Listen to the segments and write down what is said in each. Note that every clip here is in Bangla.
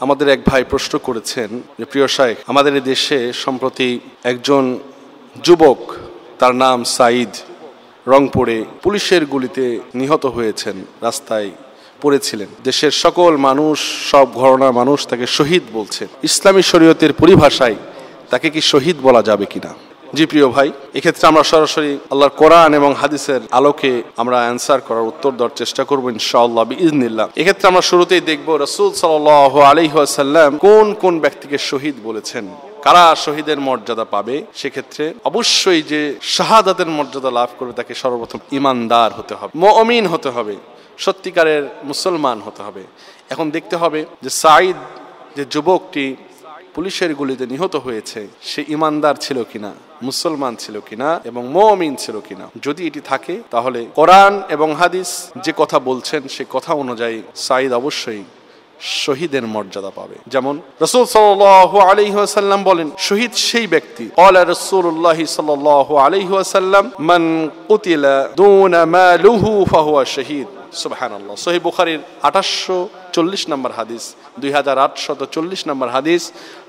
আমাদের এক ভাই প্রশ্ন করেছেন যে প্রিয় শাইখ, আমাদের এই দেশে সম্প্রতি একজন যুবক, তার নাম সাঈদ, রংপুরে পুলিশের গুলিতে নিহত হয়েছেন, রাস্তায় পড়েছিলেন। দেশের সকল মানুষ, সব ঘরানার মানুষ তাকে শহীদ বলছে। ইসলামী শরীয়তের পরিভাষায় তাকে কি শহীদ বলা যাবে কিনা? জি প্রিয় ভাই, এক্ষেত্রে আমরা সরাসরি আল্লাহর কোরআন এবং হাদিসের আলোকে আমরা অ্যান্সার করার, উত্তর দেওয়ার চেষ্টা করবো ইনশাআল্লাহ বিইজনিল্লাহ। এক্ষেত্রে আমরা শুরুতেই দেখব রাসূল সাল্লাল্লাহু আলাইহি ওয়াসাল্লাম কোন কোন ব্যক্তিকে শহীদ বলেছেন, কারা শহীদের মর্যাদা পাবে। সেক্ষেত্রে অবশ্যই যে শাহাদাতের মর্যাদা লাভ করবে তাকে সর্বপ্রথম ঈমানদার হতে হবে, মুমিন হতে হবে, সত্যিকারের মুসলমান হতে হবে। এখন দেখতে হবে যে সাঈদ, যে যুবকটি পুলিশের গুলিতে নিহত হয়েছে, সে ঈমানদার ছিল কিনা, মুসলমান ছিল কিনা এবং মুমিন ছিল কিনা। যদি এটি থাকে তাহলে কোরআন এবং হাদিস যে কথা বলছেন সে কথা অনুযায়ী সাঈদ অবশ্যই শহীদের মর্যাদা পাবে। যেমন রাসূল সাল্লাল্লাহু আলাইহি ওয়াসাল্লাম বলেন, শহীদ সেই ব্যক্তি, ক্বালা রাসূলুল্লাহ সাল্লাল্লাহু আলাইহি ওয়াসাল্লাম, মান কুতিলা দুনা মালুহু ফাহুয়া শহীদ। সুবহানাল্লাহ। সহিহ বুখারীর 2840 নম্বর হাদিস, 2840 নম্বর হাদিস।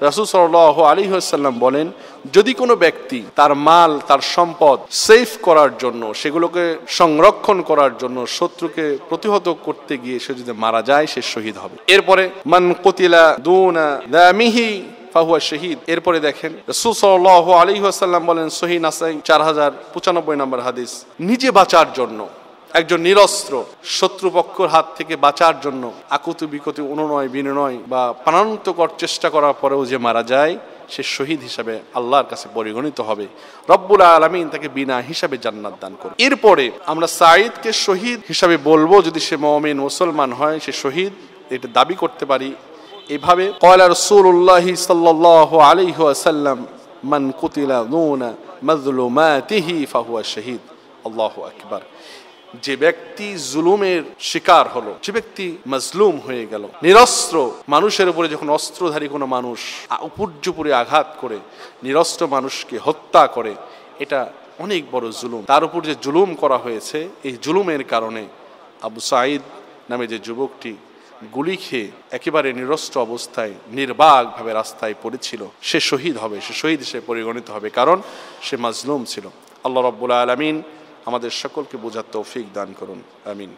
রাসূল সাল্লাল্লাহু আলাইহি ওয়াসাল্লাম বলেন, যদি কোনো ব্যক্তি তার মাল, তার সম্পদ সেফ করার জন্য, সেগুলোকে সংরক্ষণ করার জন্য শত্রুকে প্রতিহত করতে গিয়ে সে যদি মারা যায়, সে শহীদ হবে। এরপরে মান কুতিলা দুনা দামিহি ফাহুয়া শহীদ। এরপরে দেখেন রাসূল সাল্লাল্লাহু আলাইহি ওয়াসাল্লাম বলেন, সহিহ নাসাই 4095 নম্বর হাদিস, নিজে বাঁচার জন্য, একজন নিরস্ত্র শত্রুপক্ষের হাত থেকে বাঁচার জন্য আকুতি বিকুতি অনুনয় বিনয় বা প্রাণান্তকর চেষ্টা করার পরেও যে মারা যায়, সে শহীদ হিসাবে আল্লাহর কাছে পরিগণিত হবে। রব্বুল আলামিন তাকে বিনা হিসাবে জান্নাত দান করবে। এরপরে আমরা সাঈদকে শহীদ হিসাবে বলবো যদি সে মুমিন মুসলমান হয়, সে শহীদ এটা দাবি করতে পারি এভাবে, ক্বালা রাসূলুল্লাহ সাল্লাল্লাহু আলাইহি ওয়াসাল্লাম, মান কুতিলা দুনা মাজলুমাতিহি ফাহুয়া শহীদ। আল্লাহু আকবার। যে ব্যক্তি জুলুমের শিকার হলো, যে ব্যক্তি মাজলুম হয়ে গেল, নিরস্ত্র মানুষের উপরে যখন অস্ত্রধারী কোনো মানুষ উপর্যুপরি আঘাত করে নিরস্ত্র মানুষকে হত্যা করে, এটা অনেক বড় জুলুম। তার উপর যে জুলুম করা হয়েছে, এই জুলুমের কারণে আবু সাঈদ নামে যে যুবকটি গুলি খেয়ে একেবারে নিরস্ত্র অবস্থায় নির্বাকভাবে রাস্তায় পড়েছিল, সে শহীদ হবে, সে শহীদ হিসেবে পরিগণিত হবে, কারণ সে মাজলুম ছিল। আল্লাহ রাব্বুল আলামিন আমাদের সকলকে বোঝার তৌফিক দান করুন। আমিন।